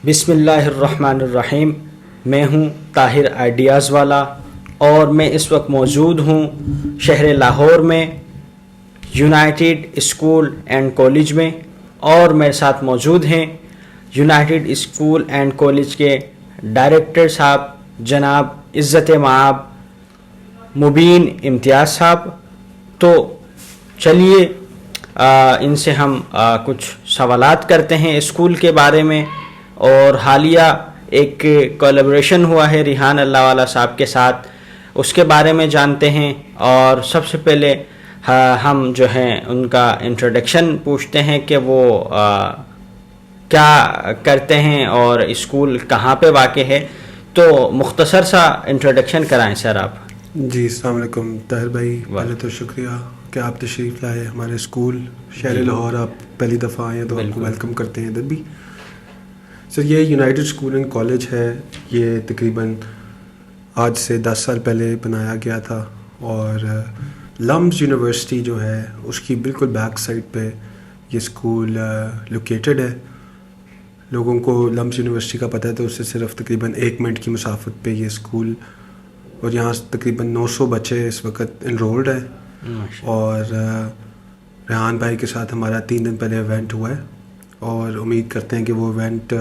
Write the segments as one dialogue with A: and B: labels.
A: بسم اللہ الرحمن الرحیم. میں ہوں طاہر آئیڈیاز والا اور میں اس وقت موجود ہوں شہر لاہور میں یونائٹڈ اسکول اینڈ کالج میں، اور میرے ساتھ موجود ہیں یونائٹڈ اسکول اینڈ کالج کے ڈائریکٹر صاحب جناب عزت مآب مبین امتیاز صاحب. تو چلیے ان سے ہم کچھ سوالات کرتے ہیں اسکول کے بارے میں. اور حالیہ ایک کولیبریشن ہوا ہے ریحان اللہ والا صاحب کے ساتھ، اس کے بارے میں جانتے ہیں. اور سب سے پہلے ہم جو ہیں ان کا انٹروڈکشن پوچھتے ہیں کہ وہ کیا کرتے ہیں اور اسکول کہاں پہ واقع ہے. تو مختصر سا انٹروڈکشن کرائیں سر آپ.
B: جی السلام علیکم طاہر بھائی. پہلے تو شکریہ کہ آپ تشریف لائے ہمارے اسکول شہر لاہور. آپ پہلی دفعہ آئے ہیں تو آپ کو ویلکم کرتے ہیں ادھر بھی. سر یہ یونائٹڈ اسکول اینڈ کالج ہے، یہ تقریباً آج سے 10 سال پہلے بنایا گیا تھا، اور لمز یونیورسٹی جو ہے اس کی بالکل بیک سائڈ پہ یہ اسکول لوکیٹڈ ہے. لوگوں کو لمز یونیورسٹی کا پتہ ہے تو اس سے صرف تقریباً 1 منٹ کی مسافت پہ یہ اسکول، اور یہاں تقریباً 900 بچے اس وقت انرولڈ ہیں. اور ریحان بھائی کے ساتھ ہمارا 3 دن پہلے ایونٹ ہوا ہے، اور امید کرتے ہیں کہ وہ ایونٹ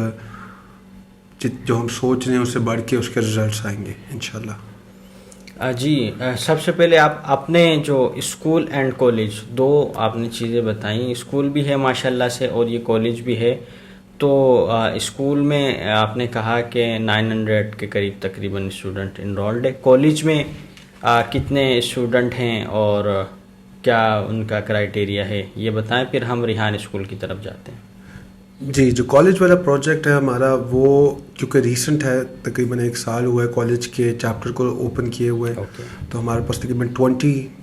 B: جو ہم سوچ رہے ہیں اس سے بڑھ کے اس کے رزلٹس آئیں گے انشاءاللہ.
A: جی سب سے پہلے آپ اپنے جو اسکول اینڈ کالج دو آپ نے چیزیں بتائیں، اسکول بھی ہے ماشاءاللہ سے اور یہ کالج بھی ہے. تو اسکول میں آپ نے کہا کہ 900 کے قریب تقریباً اسٹوڈنٹ انرولڈ ہے. کالج میں کتنے اسٹوڈنٹ ہیں اور کیا ان کا کرائیٹیریا ہے یہ بتائیں، پھر ہم ریحان اسکول کی طرف جاتے ہیں.
B: جی جو کالج والا پروجیکٹ ہے ہمارا، وہ کیونکہ ریسنٹ ہے، تقریباً 1 سال ہوا ہے کالج کے چیپٹر کو اوپن کیے ہوئے. تو ہمارے پاس تقریباً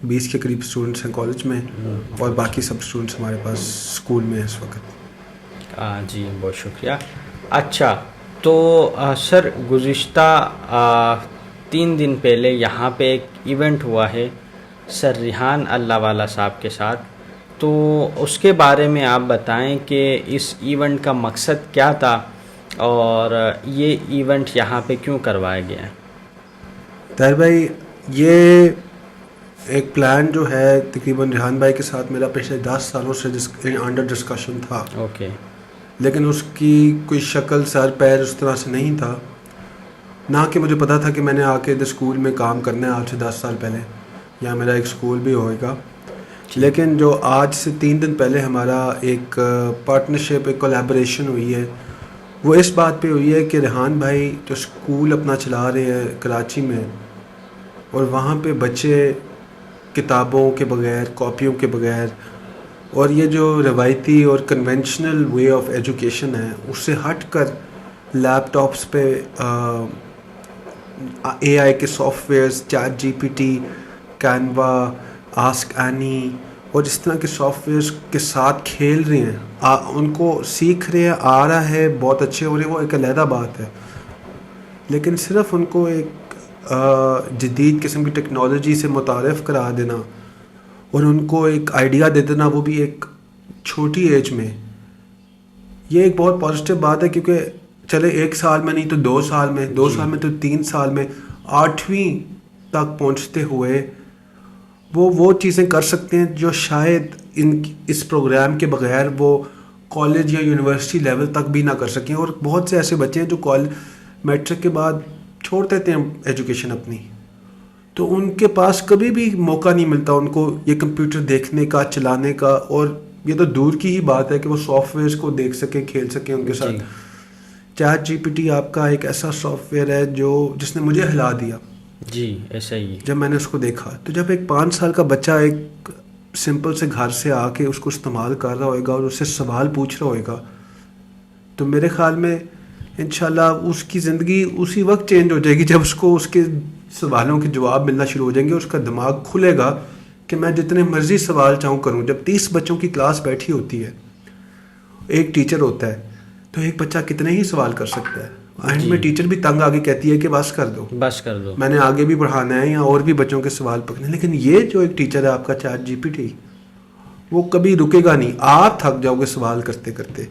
B: 20 کے قریب اسٹوڈنٹس ہیں کالج میں، اور باقی سب اسٹوڈنٹس ہمارے پاس اسکول میں ہیں اس وقت.
A: جی بہت شکریہ. اچھا تو سر گزشتہ 3 دن پہلے یہاں پہ ایک ایونٹ ہوا ہے سر ریحان اللہ والا صاحب کے ساتھ، تو اس کے بارے میں آپ بتائیں کہ اس ایونٹ کا مقصد کیا تھا اور یہ ایونٹ یہاں پہ کیوں کروایا گیا ہے.
B: طاہر بھائی یہ ایک پلان جو ہے تقریباً ریحان بھائی کے ساتھ میرا پچھلے 10 سالوں سے انڈر ڈسکشن تھا. لیکن اس کی کوئی شکل سر پیر اس طرح سے نہیں تھا، نہ کہ مجھے پتا تھا کہ میں نے آ کے اسکول میں کام کرنا ہے آج سے 10 سال پہلے، یا میرا ایک اسکول بھی ہوئے گا. لیکن جو آج سے 3 دن پہلے ہمارا ایک پارٹنرشپ، ایک کولیبریشن ہوئی ہے، وہ اس بات پہ ہوئی ہے کہ ریحان بھائی جو اسکول اپنا چلا رہے ہیں کراچی میں، اور وہاں پہ بچے کتابوں کے بغیر، کاپیوں کے بغیر، اور یہ جو روایتی اور کنونشنل وے آف ایجوکیشن ہے اس سے ہٹ کر لیپ ٹاپس پہ اے آئی کے softwares, Chat G P T, Canva, ask any اور اس طرح کے سافٹ ویئرس کے ساتھ کھیل رہے ہیں، ان کو سیکھ رہے ہیں، آ رہا ہے، بہت اچھے ہو رہے ہیں، وہ ایک علیحدہ بات ہے. لیکن صرف ان کو ایک جدید قسم کی ٹیکنالوجی سے متعارف کرا دینا اور ان کو ایک آئیڈیا دے دینا، وہ بھی ایک چھوٹی ایج میں، یہ ایک بہت پازیٹیو بات ہے. کیونکہ چلے 1 سال میں نہیں تو 2 سال میں، 2 سال میں تو 3 سال میں، 8ویں تک پہنچتے ہوئے وہ چیزیں کر سکتے ہیں جو شاید اس پروگرام کے بغیر وہ کالج یا یونیورسٹی لیول تک بھی نہ کر سکیں. اور بہت سے ایسے بچے ہیں جو میٹرک کے بعد چھوڑ دیتے ہیں ایجوکیشن اپنی، تو ان کے پاس کبھی بھی موقع نہیں ملتا ان کو یہ کمپیوٹر دیکھنے کا، چلانے کا، اور یہ تو دور کی ہی بات ہے کہ وہ سافٹ ویئرس کو دیکھ سکیں، کھیل سکیں ان کے ساتھ. چیٹ جی پی ٹی آپ کا ایک ایسا سافٹ ویئر ہے جس نے مجھے ہلا دیا.
A: جی ایسا ہی
B: جب میں نے اس کو دیکھا تو جب ایک 5 سال کا بچہ ایک سمپل سے گھر سے آ کے اس کو استعمال کر رہا ہوئے گا اور اس سے سوال پوچھ رہا ہوئے گا، تو میرے خیال میں انشاءاللہ اس کی زندگی اسی وقت چینج ہو جائے گی جب اس کو اس کے سوالوں کے جواب ملنا شروع ہو جائیں گے. اس کا دماغ کھلے گا کہ میں جتنے مرضی سوال چاہوں کروں. جب 30 بچوں کی کلاس بیٹھی ہوتی ہے، ایک ٹیچر ہوتا ہے، تو ایک بچہ کتنے ہی سوال کر سکتا ہے. اینڈ میں ٹیچر بھی تنگ آگے کہتی ہے کہ بس کر دو، میں نے آگے بھی پڑھانا ہے یا اور بھی بچوں کے سوال پکڑنے. لیکن یہ جو ایک ٹیچر ہے آپ کا چیٹ جی پی ٹی، وہ کبھی رکے گا نہیں، آپ تھک جاؤ گے سوال کرتے کرتے.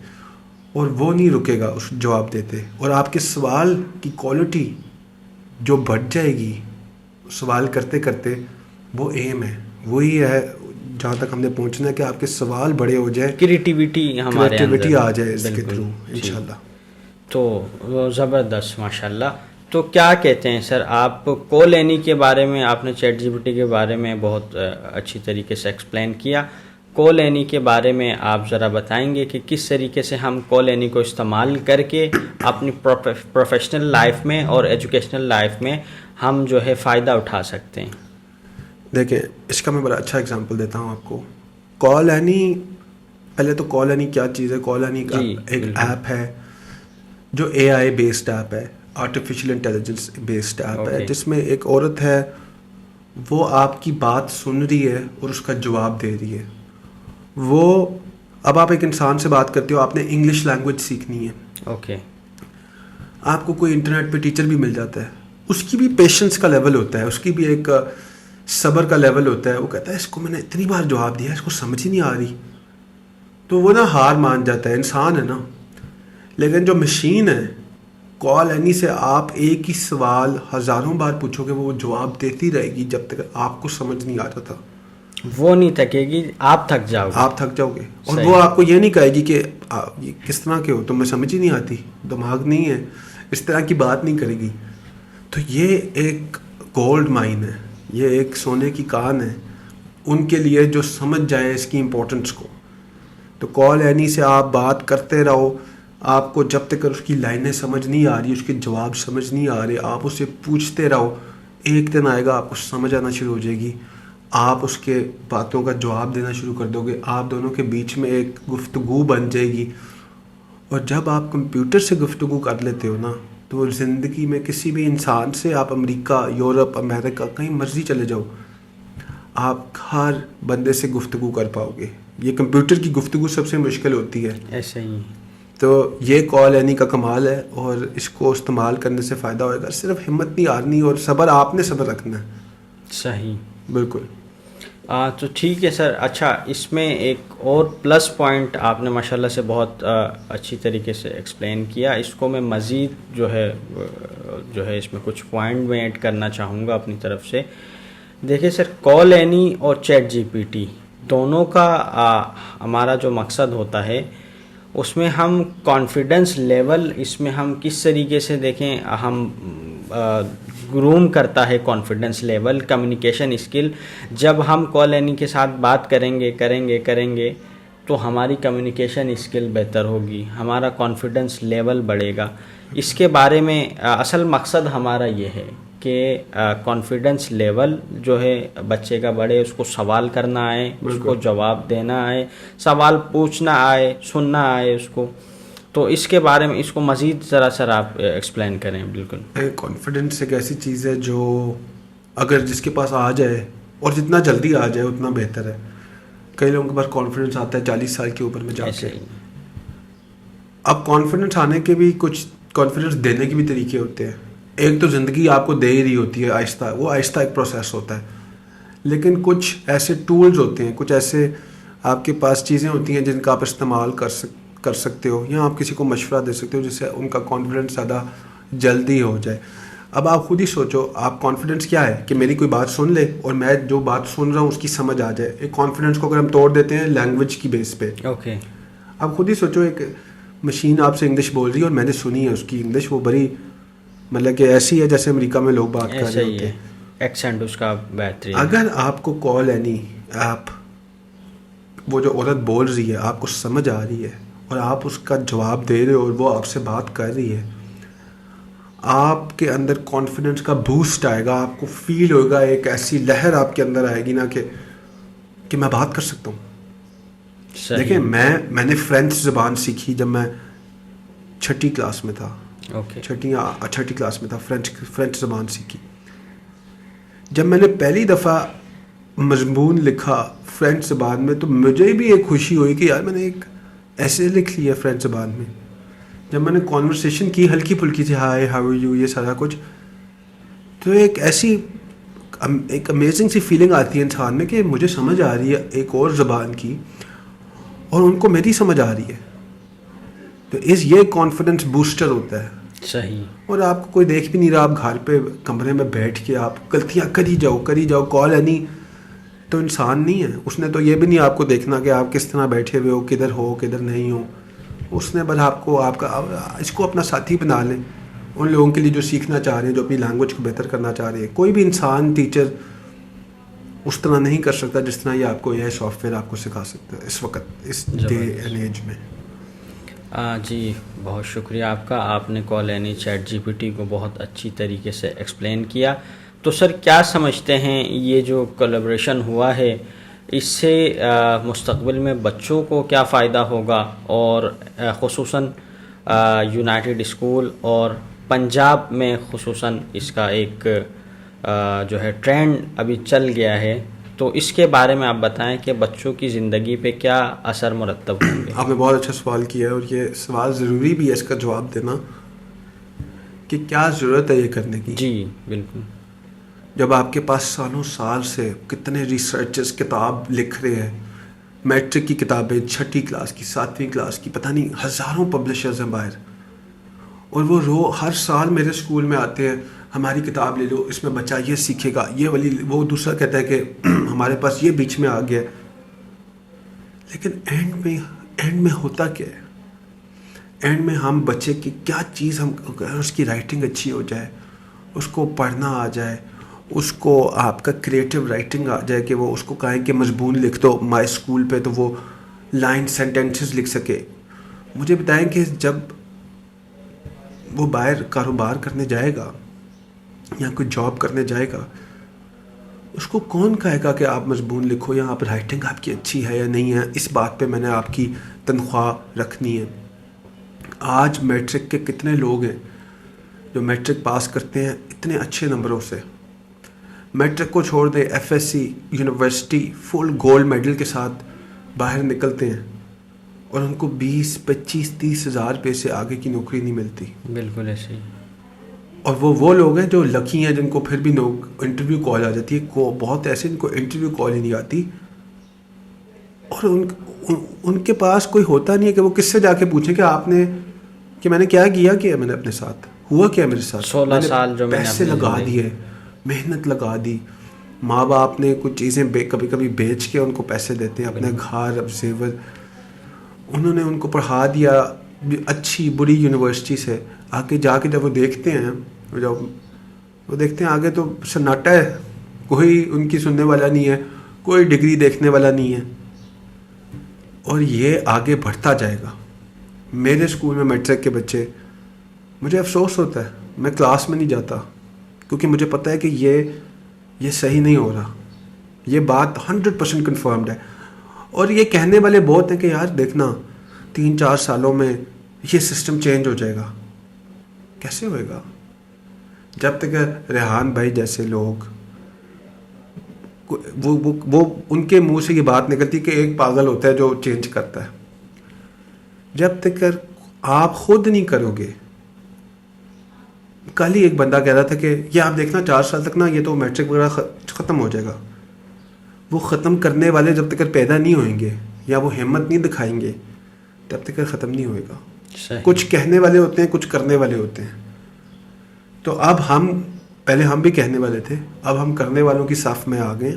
B: اور وہ نہیں رکے گا اس جواب دیتے, اور آپ کے سوال کی کوالٹی جو بڑھ جائے گی سوال کرتے کرتے. وہ ایم ہے, وہی ہے جہاں تک ہم نے پہنچنا ہے کہ آپ کے سوال بڑے ہو جائیں,
A: کریٹیوٹی ہمارے
B: کریٹیوٹی
A: اندر
B: آ جائے اس کے
A: بالکل
B: تھرو
A: جی.
B: انشاءاللہ.
A: تو زبردست ماشاء اللہ. تو کیا کہتے ہیں سر, آپ کولینی کے بارے میں آپ نے چیٹ جی پی ٹی کے بارے میں بہت اچھی طریقے سے ایکسپلین کیا. کولینی کے بارے میں آپ ذرا بتائیں گے کہ کس طریقے سے ہم کولینی کو استعمال کر کے اپنی پروفیشنل لائف میں اور ایجوکیشنل لائف میں ہم جو ہے فائدہ اٹھا سکتے ہیں.
B: دیکھیں اس کا میں بڑا اچھا اگزامپل دیتا ہوں آپ کو. کال اینی, پہلے تو کال اینی کیا چیز ہے؟ کال اینی کا
A: جی
B: ایک
A: بالکل.
B: ایپ ہے جو اے آئی بیسڈ ایپ ہے, آرٹیفیشیل انٹیلیجنس بیسڈ ایپ ہے, جس میں ایک عورت ہے وہ آپ کی بات سن رہی ہے اور اس کا جواب دے رہی ہے. وہ اب آپ ایک انسان سے بات کرتے ہو, آپ نے انگلش لینگویج سیکھنی ہے,
A: اوکے,
B: آپ کو کوئی انٹرنیٹ پہ ٹیچر بھی مل جاتا ہے, اس کی بھی پیشنس کا لیول ہوتا ہے, اس کی بھی ایک صبر کا لیول ہوتا ہے. وہ کہتا ہے اس کو میں نے اتنی بار جواب دیا, اس کو سمجھ ہی نہیں آ رہی, تو وہ نا ہار مان جاتا ہے. انسان ہے نا. لیکن جو مشین ہے, کال اینی سے آپ ایک ہی سوال ہزاروں بار پوچھو گے, وہ جواب دیتی رہے گی جب تک آپ کو سمجھ نہیں آ جاتا.
A: وہ نہیں تھکے گی, آپ تھک جاؤ گے.
B: آپ تھک جاؤ گے, اور وہ آپ کو یہ نہیں کہے گی کہ یہ کس طرح کے ہو, تمہیں سمجھ ہی نہیں آتی, دماغ نہیں ہے, اس طرح کی بات نہیں کرے گی. تو یہ ایک گولڈ مائن ہے, یہ ایک سونے کی کان ہے ان کے لیے جو سمجھ جائے اس کی امپورٹنس کو. تو کال اینی سے آپ بات کرتے رہو, آپ کو جب تک اس کی لائنیں سمجھ نہیں آ رہی, اس کے جواب سمجھ نہیں آ رہے, آپ اسے پوچھتے رہو. ایک دن آئے گا آپ کو سمجھ آنا شروع ہو جائے گی, آپ اس کے باتوں کا جواب دینا شروع کر دو گے, آپ دونوں کے بیچ میں ایک گفتگو بن جائے گی. اور جب آپ کمپیوٹر سے گفتگو کر لیتے ہو نا, تو زندگی میں کسی بھی انسان سے, آپ امریکہ, یورپ, امریکہ, کہیں مرضی چلے جاؤ, آپ ہر بندے سے گفتگو کر پاؤ گے. یہ کمپیوٹر کی گفتگو سب سے مشکل ہوتی ہے.
A: ایسے ہی.
B: تو یہ کال اینی کا کمال ہے, اور اس کو استعمال کرنے سے فائدہ ہوئے گا. صرف ہمت نہیں ہارنی, اور صبر, آپ نے صبر رکھنا ہے.
A: صحیح,
B: بالکل.
A: تو ٹھیک ہے سر. اچھا, اس میں ایک اور پلس پوائنٹ آپ نے ماشاءاللہ سے بہت اچھی طریقے سے ایکسپلین کیا. اس کو میں مزید جو ہے اس میں کچھ پوائنٹ میں ایڈ کرنا چاہوں گا اپنی طرف سے. دیکھیے سر, کال اینی اور چیٹ جی پی ٹی دونوں کا ہمارا جو مقصد ہوتا ہے, اس میں ہم کانفیڈنس لیول, اس میں ہم کس طریقے سے دیکھیں, ہم گروم کرتا ہے کانفیڈنس لیول, کمیونیکیشن اسکل. جب ہم کال اینی کے ساتھ بات کریں گے تو ہماری کمیونیکیشن اسکل بہتر ہوگی, ہمارا کانفیڈنس لیول بڑھے گا. اس کے بارے میں اصل مقصد ہمارا یہ ہے کہ کانفیڈنس لیول جو ہے بچے کا بڑھے, اس کو سوال کرنا آئے, اس کو جواب دینا آئے, سوال پوچھنا آئے, سننا آئے اس کو. تو اس کے بارے میں اس کو مزید ذرا سر آپ ایکسپلین کریں. بالکل,
B: کانفیڈنس ایک ایسی چیز ہے جو اگر جس کے پاس آ جائے, اور جتنا جلدی آ جائے اتنا بہتر ہے. کئی لوگوں کے پاس کانفیڈنس آتا ہے 40 سال کے اوپر میں جا کے. اب کانفیڈنس آنے کے بھی کچھ, کانفیڈنس دینے کے بھی طریقے ہوتے ہیں. ایک تو زندگی آپ کو دے ہی رہی ہوتی ہے آہستہ, وہ آہستہ ایک پروسیس ہوتا ہے. لیکن کچھ ایسے ٹولز ہوتے ہیں, کچھ ایسے آپ کے پاس چیزیں ہوتی ہیں جن کا آپ استعمال کر سکتے ہو, یا آپ کسی کو مشورہ دے سکتے ہو جس سے ان کا کانفیڈنس زیادہ جلدی ہو جائے. اب آپ خود ہی سوچو, آپ کانفیڈنس کیا ہے کہ میری کوئی بات سن لے اور میں جو بات سن رہا ہوں اس کی سمجھ آ جائے. ایک کانفیڈنس کو اگر ہم توڑ دیتے ہیں لینگویج کی بیس پہ,
A: اوکے,
B: آپ خود ہی سوچو, ایک مشین آپ سے انگلش بول رہی ہے اور میں نے سنی ہے اس کی انگلش, وہ بڑی مطلب کہ ایسی ہے جیسے امریکہ میں لوگ بات کر رہے ہوتے ہیں,
A: ایکسینٹ اس کا بہترین.
B: اگر آپ کو کال اینی ایپ, وہ جو عورت بول رہی ہے آپ کو سمجھ آ رہی ہے اور آپ اس کا جواب دے رہے ہو اور وہ آپ سے بات کر رہی ہے, آپ کے اندر کانفیڈنس کا بوسٹ آئے گا. آپ کو فیل ہوگا, ایک ایسی لہر آپ کے اندر آئے گی نا کہ میں بات کر سکتا ہوں. دیکھیں, میں نے فرینچ زبان سیکھی جب میں 6ٹھی کلاس میں تھا. چھٹی کلاس میں تھا, فرینچ زبان سیکھی. جب میں نے پہلی دفعہ مضمون لکھا فرینچ زبان میں, تو مجھے بھی ایک خوشی ہوئی کہ یار میں نے ایک ایسے لکھ لیا فرینچ زبان میں. جب میں نے کانورسیشن کی ہلکی پھلکی سے, ہائے ہاؤ یو, یہ سارا کچھ, تو ایک ایسی ایک امیزنگ سی فیلنگ آتی ہے انسان میں کہ مجھے سمجھ آ رہی ہے ایک اور زبان کی, اور ان کو میری سمجھ آ رہی ہے. تو یہ کانفیڈنس بوسٹر ہوتا ہے.
A: صحیح.
B: اور آپ کو کوئی دیکھ بھی نہیں رہا, آپ گھر پہ کمرے میں بیٹھ کے آپ غلطیاں کری جاؤ. کال ہے نہیں تو انسان نہیں ہے. اس نے تو یہ بھی نہیں آپ کو دیکھنا کہ آپ کس طرح بیٹھے ہوئے ہو, کدھر نہیں ہو. اس نے بس آپ کو اس کو اپنا ساتھی بنا لیں ان لوگوں کے لیے جو سیکھنا چاہ رہے ہیں, جو اپنی لینگویج کو بہتر کرنا چاہ رہے ہیں. کوئی بھی انسان ٹیچر اس طرح نہیں کر سکتا جس طرح یہ آپ کو یہ سافٹ ویئر آپ کو سکھا سکتا ہے اس وقت, اس ڈے اینڈ ایج میں.
A: جی بہت شکریہ آپ کا. آپ نے کالینی چیٹ جی پی ٹی کو بہت اچھی طریقے سے ایکسپلین کیا. تو سر کیا سمجھتے ہیں یہ جو کولیبریشن ہوا ہے اس سے مستقبل میں بچوں کو کیا فائدہ ہوگا, اور خصوصاً یونائٹڈ اسکول اور پنجاب میں خصوصاً اس کا ایک جو ہے ٹرینڈ ابھی چل گیا ہے, تو اس کے بارے میں آپ بتائیں کہ بچوں کی زندگی پہ کیا اثر مرتب ہوں گے.
B: آپ نے بہت اچھا سوال کیا ہے, اور یہ سوال ضروری بھی ہے اس کا جواب دینا کہ کیا ضرورت ہے یہ کرنے کی.
A: جی بالکل.
B: جب آپ کے پاس سالوں سال سے کتنے ریسرچرز کتاب لکھ رہے ہیں, میٹرک کی کتابیں 6ٹھی کلاس کی 7ویں کلاس کی پتہ نہیں ہزاروں پبلشرز ہیں باہر, اور وہ ہر سال میرے اسکول میں آتے ہیں, ہماری کتاب لے لو, اس میں بچہ یہ سیکھے گا, یہ والی. وہ دوسرا کہتا ہے کہ ہمارے پاس یہ بیچ میں آ گیا. لیکن اینڈ میں ہوتا کیا ہے؟ اینڈ میں ہم بچے کی کیا چیز, ہم اس کی رائٹنگ اچھی ہو جائے, اس کو پڑھنا آ جائے, اس کو آپ کا کریٹیو رائٹنگ آ جائے کہ وہ اس کو کہیں کہ مضمون لکھ دو مائی اسکول پہ, تو وہ لائن سینٹینسز لکھ سکے. مجھے بتائیں کہ جب وہ باہر کاروبار کرنے جائے گا یا کوئی جاب کرنے جائے گا, اس کو کون کہے گا کہ آپ مضمون لکھو یا آپ رائٹنگ آپ کی اچھی ہے یا نہیں ہے, اس بات پہ میں نے آپ کی تنخواہ رکھنی ہے. آج میٹرک کے کتنے لوگ ہیں جو میٹرک پاس کرتے ہیں اتنے اچھے نمبروں سے, میٹرک کو چھوڑ دیں ایف ایس سی یونیورسٹی فل گولڈ میڈل کے ساتھ باہر نکلتے ہیں, اور ان کو 20-25-30 ہزار روپے سے آگے کی نوکری نہیں ملتی.
A: بالکل ایسے ہی. اور
B: وہ لوگ ہیں جو لکی ہیں جن کو پھر بھی انٹرویو کال آ جاتی ہے. بہت ایسے جن کو انٹرویو کال ہی نہیں آتی, اور ان کے پاس کوئی ہوتا نہیں ہے کہ وہ کس سے جا کے پوچھیں کہ آپ نے کہ میں نے کیا میں نے اپنے ساتھ ہوا کیا, میرے ساتھ
A: 16 سال جو میں نے
B: پیسے لگا دیے, محنت لگا دی, ماں باپ نے کچھ چیزیں کبھی کبھی بیچ کے ان کو پیسے دیتے ہیں, اپنے گھر زیور, انہوں نے ان کو پڑھا دیا اچھی بری یونیورسٹی سے. آگے جا کے جب وہ دیکھتے ہیں آگے تو سناٹا ہے, کوئی ان کی سننے والا نہیں ہے, کوئی ڈگری دیکھنے والا نہیں ہے, اور یہ آگے بڑھتا جائے گا. میرے اسکول میں میٹرک کے بچے, مجھے افسوس ہوتا ہے میں کلاس میں نہیں جاتا, کیونکہ مجھے پتہ ہے کہ یہ صحیح نہیں ہو رہا. یہ بات 100% کنفرمڈ ہے, اور یہ کہنے والے بہت ہیں کہ یار دیکھنا 3-4 سالوں میں یہ سسٹم چینج ہو جائے گا. کیسے ہوئے گا جب تک ریحان بھائی جیسے لوگ وہ ان کے منہ سے یہ بات نکلتی کہ ایک پاگل ہوتا ہے جو چینج کرتا ہے. جب تک آپ خود نہیں کرو گے. کل ہی ایک بندہ کہہ رہا تھا کہ یہ آپ دیکھنا 4 سال تک نا یہ تو میٹرک وغیرہ ختم ہو جائے گا. وہ ختم کرنے والے جب تک پیدا نہیں ہوئیں گے یا وہ ہمت نہیں دکھائیں گے تب تک ختم نہیں ہوئے گا. کچھ کہنے والے ہوتے ہیں, کچھ کرنے والے ہوتے ہیں. تو اب پہلے ہم بھی کہنے والے تھے, اب ہم کرنے والوں کی صف میں آ گئے.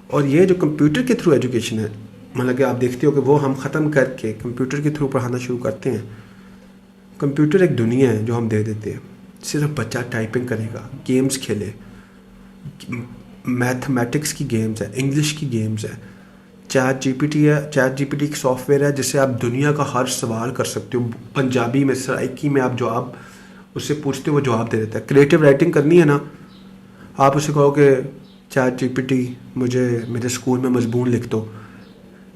B: اور یہ جو کمپیوٹر کے تھرو ایجوکیشن ہے, مطلب کہ آپ دیکھتے ہو کہ وہ ہم ختم کر کے کمپیوٹر کے تھرو پڑھانا شروع کرتے ہیں. کمپیوٹر ایک دنیا ہے جو ہم دے دیتے ہیں, صرف بچہ ٹائپنگ کرے گا, گیمز کھیلے, میتھمیٹکس کی گیمز ہے, انگلش کی گیمز ہے. چیٹ جی پی ٹی ایک سافٹ ویئر ہے جس سے آپ دنیا کا ہر سوال کر سکتے ہو. پنجابی میں سرائکی میں آپ جواب اس سے پوچھتے ہو وہ جواب دے دیتا ہے. کریٹیو رائٹنگ کرنی ہے نا, آپ اسے کہو کہ چیٹ جی پی ٹی مجھے میرے اسکول میں مضمون لکھ دو,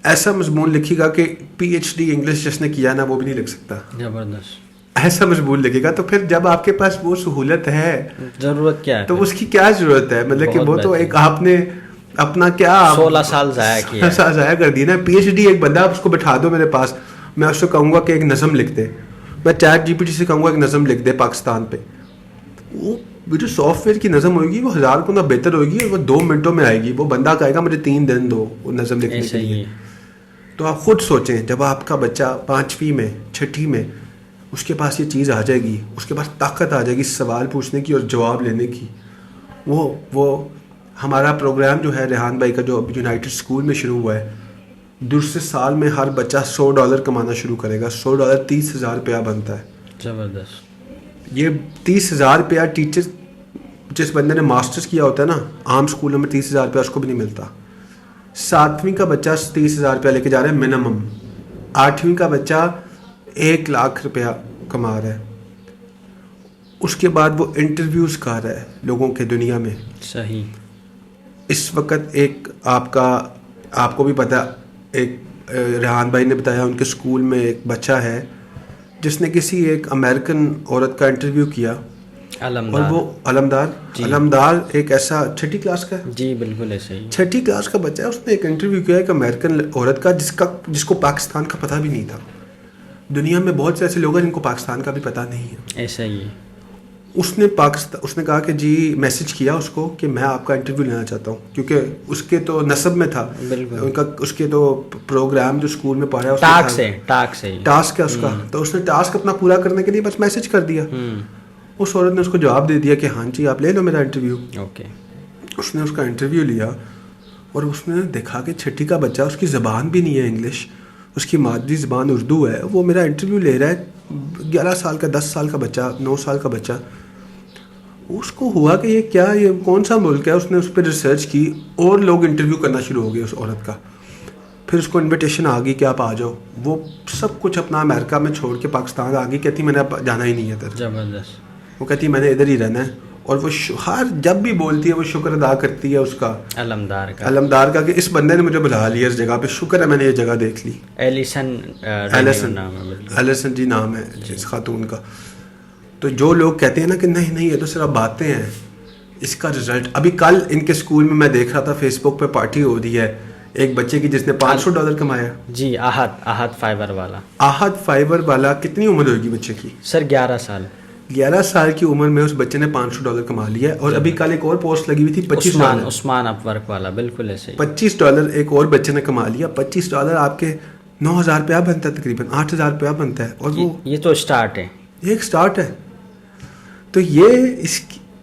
B: ایسا مضمون لکھے گا کہ پی ایچ ڈی انگلش جس نے کیا نا وہ بھی نہیں لکھ سکتا.
A: زبردست.
B: ایسا مضمون لکھے گا. تو پھر جب آپ کے پاس وہ سہولت ہے
A: ضرورت کیا ہے,
B: تو اس کی کیا ضرورت ہے. مطلب کہ وہ تو ایک آپ نے اپنا کیا
A: 16 سال ضائع
B: کر دی نا. پی ایچ ڈی ایک بندہ اس کو بٹھا دو میرے پاس, میں اس کو کہوں گا کہ ایک نظم لکھ دے. میں چیٹ جی پی ٹی سے کہوں گا ایک نظم لکھ دے پاکستان پہ. وہ جو سافٹ ویئر کی نظم ہوگی وہ 1000 گنا بہتر ہوگی, اور وہ 2 منٹوں میں آئے گی. وہ بندہ کہے گا مجھے 3 دن دو وہ نظم لکھنے کے لیے. تو آپ خود سوچیں جب آپ کا بچہ 5ویں میں 6ٹھی میں اس کے پاس یہ چیز آ جائے گی, اس کے پاس طاقت آ جائے گی سوال پوچھنے کی اور جواب لینے کی. وہ ہمارا پروگرام جو ہے ریحان بھائی کا جو یونائٹڈ اسکول میں شروع ہوا ہے, دوسرے سال میں ہر بچہ $100 کمانا شروع کرے گا. $100 30,000 بنتا ہے.
A: زبردست.
B: یہ $30,000 ٹیچر جس بندے نے ماسٹرز کیا ہوتا ہے نا, عام اسکولوں میں $30,000 اس کو بھی نہیں ملتا. 7ویں کا بچہ $30,000 لے کے جا رہا ہے منیمم. 8ویں کا بچہ $1,00,000 کما رہا ہے. اس کے بعد وہ انٹرویوز کر رہا ہے لوگوں کے دنیا میں.
A: صحیح.
B: اس وقت ایک آپ کو بھی پتا, ایک ریحان بھائی نے بتایا ان کے اسکول میں ایک بچہ ہے جس نے کسی ایک امریکن عورت کا انٹرویو کیا, اور وہ علمدار ایک ایسا 6ٹھی کلاس کا ہے.
A: جی بالکل ایسے ہی
B: 6ٹھی کلاس کا بچہ ہے. اس نے ایک انٹرویو کیا ایک امریکن عورت کا جس کو پاکستان کا پتہ بھی نہیں تھا. دنیا میں بہت سے ایسے لوگ ہیں جن کو پاکستان کا بھی پتہ نہیں ہے.
A: ایسا ہی.
B: اس نے کہا کہ جی میسج کیا اس کو کہ میں آپ کا انٹرویو لینا چاہتا ہوں, کیونکہ اس کے تو نصب میں تھا ان کا, اس کے تو پروگرام جو اسکول میں پڑھا ہے ٹاسک ہے اس کا, تو اس نے ٹاسک اپنا پورا کرنے کے لیے بس میسج کر دیا. اس عورت نے اس کو جواب دے دیا کہ ہاں جی آپ لے لو میرا انٹرویو. اس نے اس کا انٹرویو لیا اور اس نے دیکھا کہ 6ٹھی کا بچہ, اس کی زبان بھی نہیں ہے انگلش, اس کی مادری زبان اردو ہے, وہ میرا انٹرویو لے رہا ہے. 11 سال کا 10 سال کا بچہ 9 سال کا بچہ. اس کو ہوا کہ یہ کون سا ملک ہے. اس نے اس پہ ریسرچ کی اور لوگ انٹرویو کرنا شروع ہو گئے اس عورت کا. پھر اس کو انویٹیشن آ گئی کہ آپ آ جاؤ. وہ سب کچھ اپنا امریکہ میں چھوڑ کے پاکستان آ گئی. کہتی میں نے اب جانا ہی نہیں ہے ادھر.
A: زبردست.
B: وہ کہتی میں نے ادھر ہی رہنا ہے. اور وہ جب بھی بولتی ہے وہ شکر ادا کرتی ہے اس کا علمدار کا کہ اس بندے نے مجھے بلا لیا اس جگہ پہ, شکر ہے میں نے یہ جگہ دیکھ لی. ایلیسن جی نام ہے اس خاتون کا. تو جو لوگ کہتے ہیں نا کہ نہیں یہ تو صرف باتیں ہیں, اس کا رزلٹ ابھی کل ان کے اسکول میں میں دیکھ رہا تھا فیس بک پہ پارٹی ہو رہی ہے ایک بچے کی جس نے $500 کمایا.
A: جی آہد
B: فائبر والا. کتنی عمر ہوگی بچے کی؟
A: سر 11 سال.
B: 11 سال کی عمر میں اس بچے نے $500 کما لیا ہے. اور ابھی کل ایک اور پوسٹ لگی ہوئی تھی $25.
A: عثمان اپ ورک والا. بالکل ایسے ہی
B: $25 ایک اور بچے نے کما لیا. $25 آپ کے $9,000 بنتا ہے, تقریباً $8,000 بنتا ہے. اور وہ
A: یہ تو اسٹارٹ ہے,
B: ایک اسٹارٹ ہے. تو یہ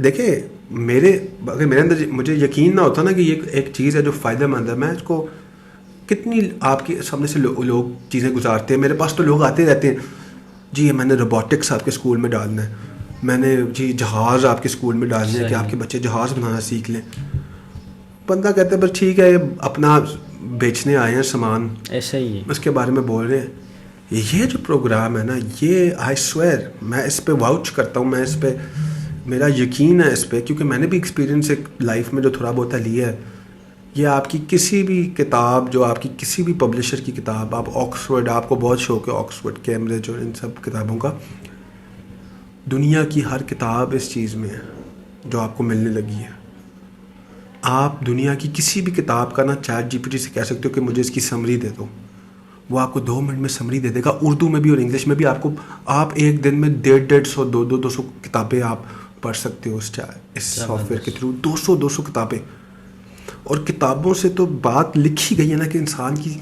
B: دیکھیں اگر میرے اندر مجھے یقین نہ ہوتا نا کہ یہ ایک چیز ہے جو فائدہ مند ہے, میں اس کو کتنی آپ کے سامنے سے لوگ چیزیں گزارتے ہیں. میرے پاس تو لوگ آتے رہتے ہیں, جی میں نے روبوٹکس آپ کے اسکول میں ڈالنا ہے, میں نے جی جہاز آپ کے اسکول میں ڈالنا ہے کہ آپ کے بچے جہاز بنانا سیکھ لیں. بندہ کہتا ہے بس ٹھیک ہے یہ اپنا بیچنے آئے ہیں سامان,
A: ایسے ہی
B: اس کے بارے میں بول رہے ہیں. یہ جو پروگرام ہے نا, یہ آئی سویئر میں اس پہ واؤچ کرتا ہوں, میں اس پہ میرا یقین ہے اس پہ, کیونکہ میں نے بھی ایکسپیرینس ایک لائف میں جو تھوڑا بہت لیا ہے. یہ آپ کی کسی بھی کتاب, جو آپ کی کسی بھی پبلشر کی کتاب, آپ آکسفورڈ, آپ کو بہت شوق ہے آکسفورڈ, کیمبرج اور ان سب کتابوں کا, دنیا کی ہر کتاب اس چیز میں ہے جو آپ کو ملنے لگی ہے. آپ دنیا کی کسی بھی کتاب کا نا ChatGPT سے کہہ سکتے ہو کہ مجھے اس کی سمری دے دو, وہ آپ کو 2 منٹ میں سمری دے دے گا, اردو میں بھی اور انگلش میں بھی. آپ ایک دن میں 150 200 کتابیں آپ پڑھ سکتے ہو اس سافٹ ویئر کے تھرو. 200 کتابیں. اور کتابوں سے تو بات لکھی گئی ہے نا کہ انسان کی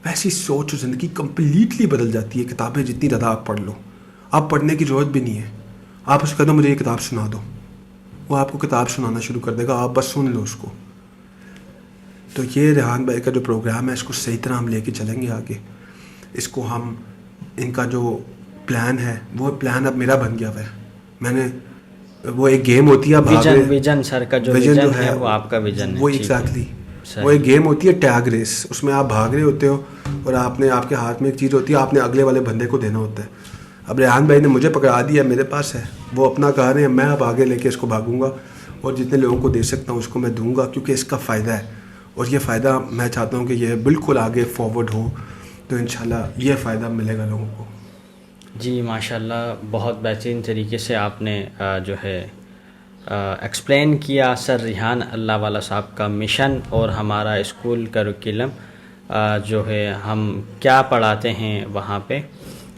B: ویسی سوچ و زندگی کمپلیٹلی بدل جاتی ہے کتابیں جتنی زیادہ آپ پڑھ لو. آپ پڑھنے کی ضرورت بھی نہیں ہے, آپ اس کو کہہ دو مجھے یہ کتاب سنا دو, وہ آپ کو کتاب سنانا شروع کر دے گا, آپ بس سن لو اس کو. تو یہ ریحان بھائی کا جو پروگرام ہے اس کو صحیح طرح ہم لے کے چلیں گے آگے. اس کو ہم ان کا جو پلان ہے وہ پلان اب میرا بن گیا ہوا ہے. میں نے وہ ایک گیم ہوتی ہے
A: ویژن سر کا جو ویژن ہے وہ آپ کا ویژن ہے.
B: وہ ایگزیکٹلی وہ ایک گیم ہوتی ہے ٹیگ ریس. اس میں آپ بھاگ رہے ہوتے ہو اور آپ کے ہاتھ میں ایک چیز ہوتی ہے, آپ نے اگلے والے بندے کو دینا ہوتا ہے. اب ریحان بھائی نے مجھے پکڑا دیا, میرے پاس ہے, وہ اپنا کہہ رہے ہیں, میں اب آگے لے کے اس کو بھاگوں گا اور جتنے لوگوں کو دے سکتا ہوں اس کو میں دوں گا, کیونکہ اس کا فائدہ ہے. اور یہ فائدہ میں چاہتا ہوں کہ یہ بالکل آگے فارورڈ ہو, تو انشاءاللہ یہ فائدہ ملے گا لوگوں کو.
A: جی ماشاءاللہ بہت بہترین طریقے سے آپ نے جو ہے ایکسپلین کیا سر ریحان اللہ والا صاحب کا مشن اور ہمارا اسکول کریکولم جو ہے ہم کیا پڑھاتے ہیں وہاں پہ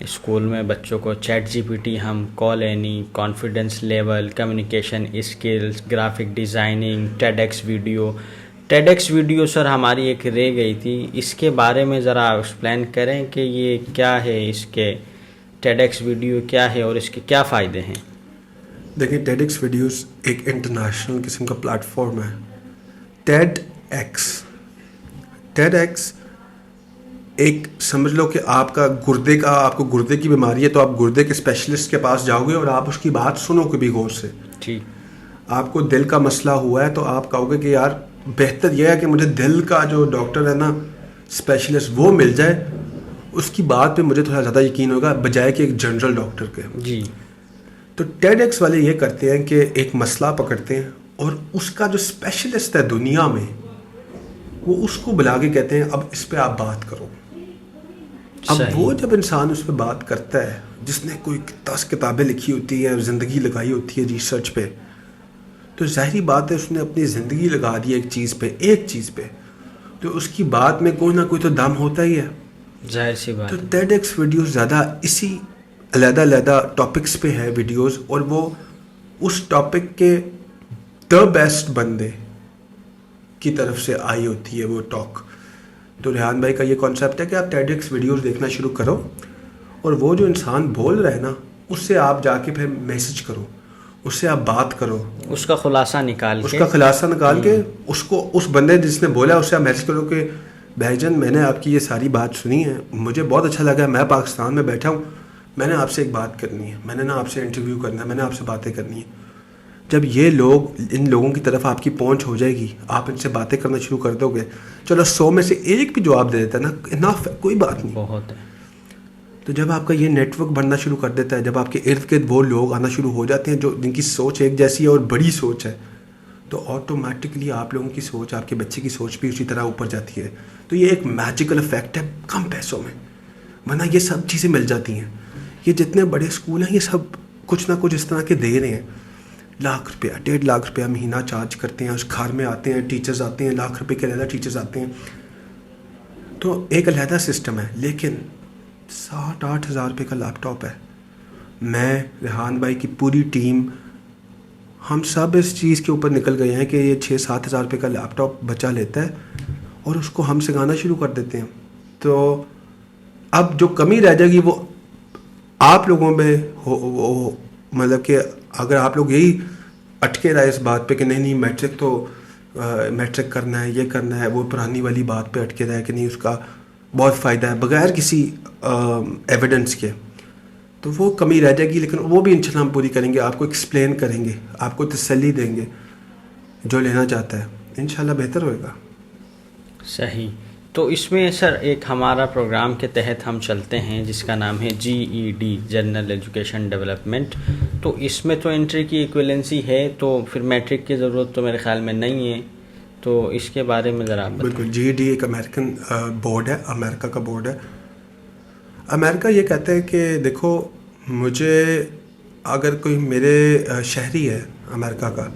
A: اسکول میں بچوں کو. ChatGPT ہم کال اینی, confidence level, communication skills, graphic designing, TEDx video, TEDx video sir ہماری ایک رہ گئی تھی، اس کے بارے میں ذرا ایکسپلین کریں کہ یہ کیا ہے، اس کے ٹیڈ ایکس ویڈیو کیا ہے اور اس کے کیا فائدے ہیں؟
B: دیکھیں ٹیڈ ایکس ویڈیوز ایک انٹرنیشنل قسم کا پلیٹ فارم ہے. ٹیڈ ایکس ایک سمجھ لو کہ آپ کو گردے کی بیماری ہے تو آپ گردے کے اسپیشلسٹ کے پاس جاؤ گے اور آپ اس کی بات سنو کبھی غور سے.
A: ٹھیک.
B: آپ کو دل کا مسئلہ ہوا ہے تو آپ کہو گے کہ یار بہتر یہ ہے کہ مجھے دل کا جو ڈاکٹر ہے نا اسپیشلسٹ وہ مل جائے، اس کی بات پہ مجھے تھوڑا زیادہ یقین ہوگا بجائے کہ ایک جنرل ڈاکٹر کے.
A: جی.
B: تو ٹیڈ ایکس والے یہ کرتے ہیں کہ ایک مسئلہ پکڑتے ہیں اور اس کا جو اسپیشلسٹ ہے دنیا میں وہ اس کو بلا کے کہتے ہیں اب اس پہ آپ بات کرو. اب وہ جب انسان اس پہ بات کرتا ہے جس نے کوئی 10 کتابیں لکھی ہوتی ہیں، زندگی لگائی ہوتی ہے ریسرچ پہ، تو ظاہری بات ہے اس نے اپنی زندگی لگا دی ایک چیز پہ، تو اس کی بات میں کوئی نہ کوئی تو دم ہوتا ہی ہے.
A: ظاہر سی بات.
B: تو ٹیڈ ایکس ویڈیوز زیادہ اسی علیحدہ ٹاپکس پہ ہے ویڈیوز، اور وہ اس ٹاپک کے بیسٹ بندے کی طرف سے آئی ہوتی ہے وہ ٹاک. تو ریحان بھائی کا یہ کانسیپٹ ہے کہ آپ ٹیڈ ایکس ویڈیوز دیکھنا شروع کرو اور وہ جو انسان بول رہا ہے نا اس سے آپ جا کے پھر میسج کرو، اس سے آپ بات کرو،
A: اس کا خلاصہ نکال کے
B: اس بندے جس نے بولا اس سے آپ میسج کرو کہ بھائی جان میں نے آپ کی یہ ساری بات سنی ہے، مجھے بہت اچھا لگا، میں پاکستان میں بیٹھا ہوں، میں نے آپ سے ایک بات کرنی ہے، میں نے نا آپ سے انٹرویو کرنا ہے، میں نے آپ سے باتیں کرنی ہیں. جب ان لوگوں کی طرف آپ کی پہنچ ہو جائے گی، آپ ان سے باتیں کرنا شروع کر دو گے، چلو 100 میں سے ایک بھی جواب دے دیتا ہے نا، انف ہے، کوئی بات نہیں.
A: بہت ہے.
B: تو جب آپ کا یہ نیٹ ورک بننا شروع کر دیتا ہے، جب آپ کے ارد گرد وہ لوگ آنا شروع ہو جاتے ہیں جن کی سوچ ایک جیسی ہے اور بڑی سوچ ہے، تو آٹومیٹکلی آپ لوگوں کی سوچ، آپ کے بچے کی سوچ بھی اسی طرح اوپر جاتی ہے. تو یہ ایک میجیکل افیکٹ ہے کم پیسوں میں، ورنہ یہ سب چیزیں مل جاتی ہیں. یہ جتنے بڑے اسکول ہیں یہ سب کچھ نہ کچھ اس طرح کے دے رہے ہیں. 1,00,000 1.5 روپیہ مہینہ چارج کرتے ہیں، اس گھر میں آتے ہیں ٹیچرز آتے ہیں، 1,00,000 روپے کے علیحدہ ٹیچرز آتے ہیں، تو ایک علیحدہ سسٹم ہے. لیکن 7-8 ہزار روپے کا لیپ ٹاپ ہے. میں ریحان بھائی کی پوری ٹیم ہم سب اس چیز کے اوپر نکل گئے ہیں کہ یہ 6-7 ہزار روپے کا لیپ ٹاپ بچہ لیتا ہے اور اس کو ہم سکھانا شروع کر دیتے ہیں. تو اب جو کمی رہ جائے گی وہ آپ لوگوں میں مطلب کہ اگر آپ لوگ یہی اٹکے رہے اس بات پہ کہ نہیں میٹرک کرنا ہے، یہ کرنا ہے، وہ پرانی والی بات پہ اٹکے رہے کہ نہیں اس کا بہت فائدہ ہے بغیر کسی ایویڈنس کے، تو وہ کمی رہ جائے گی. لیکن وہ بھی انشاءاللہ ہم پوری کریں گے، آپ کو ایکسپلین کریں گے، آپ کو تسلی دیں گے. جو لینا چاہتا ہے انشاءاللہ بہتر ہوئے گا.
A: صحیح. تو اس میں سر ایک ہمارا پروگرام کے تحت ہم چلتے ہیں جس کا نام ہے GED جنرل ایجوکیشن ڈیولپمنٹ. تو اس میں تو انٹری کی ایکویلنسی ہے، تو پھر میٹرک کی ضرورت تو میرے خیال میں نہیں ہے، تو اس کے بارے میں ذرا بتائیں.
B: بالکل. GED ایک امریکن بورڈ ہے، امریکہ کا بورڈ ہے. امریکہ یہ کہتا ہے کہ دیکھو مجھے اگر کوئی میرے شہری ہے امریکہ کا،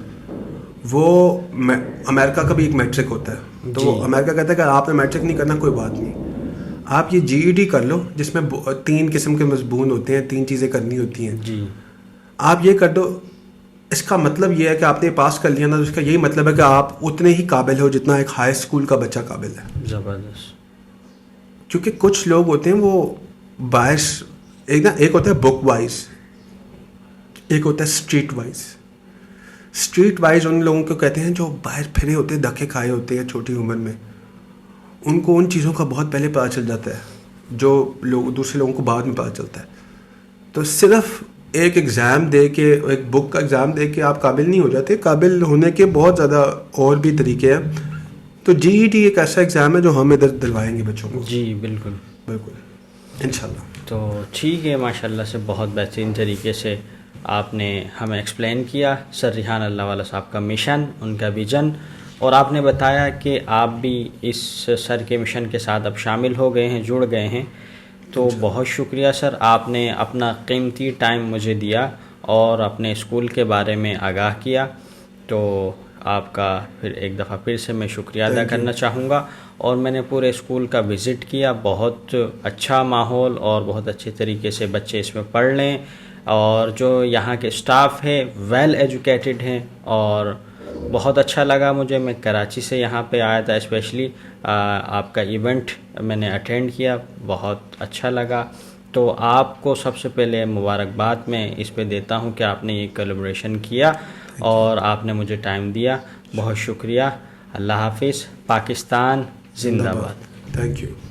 B: وہ امریکہ کا بھی ایک میٹرک ہوتا ہے، تو وہ امریکہ کہتا ہے کہ آپ نے میٹرک نہیں کرنا کوئی بات نہیں، آپ یہ GED کر لو جس میں 3 قسم کے مضمون ہوتے ہیں، 3 چیزیں کرنی ہوتی ہیں.
A: جی.
B: آپ یہ کر دو. اس کا مطلب یہ ہے کہ آپ نے پاس کر لیا نا، تو اس کا یہی مطلب ہے کہ آپ اتنے ہی قابل ہو جتنا ایک ہائی اسکول کا بچہ قابل ہے.
A: زبردست.
B: کیونکہ کچھ لوگ ہوتے ہیں وہ باعث ایک ہوتا ہے بک وائز، ایک ہوتا ہے اسٹریٹ وائز. اسٹریٹ وائز ان لوگوں کو کہتے ہیں جو باہر پھرے ہوتے ہیں، دھکے کھائے ہوتے ہیں چھوٹی عمر میں، ان کو ان چیزوں کا بہت پہلے پتہ چل جاتا ہے جو لوگ دوسرے لوگوں کو بعد میں پتہ چلتا ہے. تو صرف ایک ایگزام دے کے، ایک بک کا ایگزام دے کے آپ قابل نہیں ہو جاتے، قابل ہونے کے بہت زیادہ اور بھی طریقے ہیں. تو GED ایک ایسا ایگزام ہے جو ہم ادھر دلوائیں گے بچوں کو.
A: جی بالکل
B: انشاءاللہ.
A: تو ٹھیک ہے، ماشاءاللہ سے بہت بہترین طریقے سے آپ نے ہمیں ایکسپلین کیا سر ریحان اللہ والا صاحب کا مشن، ان کا ویژن، اور آپ نے بتایا کہ آپ بھی اس سر کے مشن کے ساتھ اب شامل ہو گئے ہیں، جڑ گئے ہیں. تو بہت شکریہ سر، آپ نے اپنا قیمتی ٹائم مجھے دیا اور اپنے اسکول کے بارے میں آگاہ کیا. تو آپ کا پھر ایک دفعہ پھر سے میں شکریہ ادا کرنا چاہوں گا. اور میں نے پورے اسکول کا وزٹ کیا، بہت اچھا ماحول اور بہت اچھے طریقے سے بچے اس میں پڑھ لیں، اور جو یہاں کے اسٹاف ہے ویل ایجوکیٹڈ ہیں اور بہت اچھا لگا مجھے. میں کراچی سے یہاں پہ آیا تھا اسپیشلی آپ کا ایونٹ میں نے اٹینڈ کیا, بہت اچھا لگا. تو آپ کو سب سے پہلے مبارکباد میں اس پہ دیتا ہوں کہ آپ نے یہ کولیبریشن کیا اور آپ نے مجھے ٹائم دیا. بہت شکریہ. اللہ حافظ. پاکستان زندہ باد.
B: Thank you.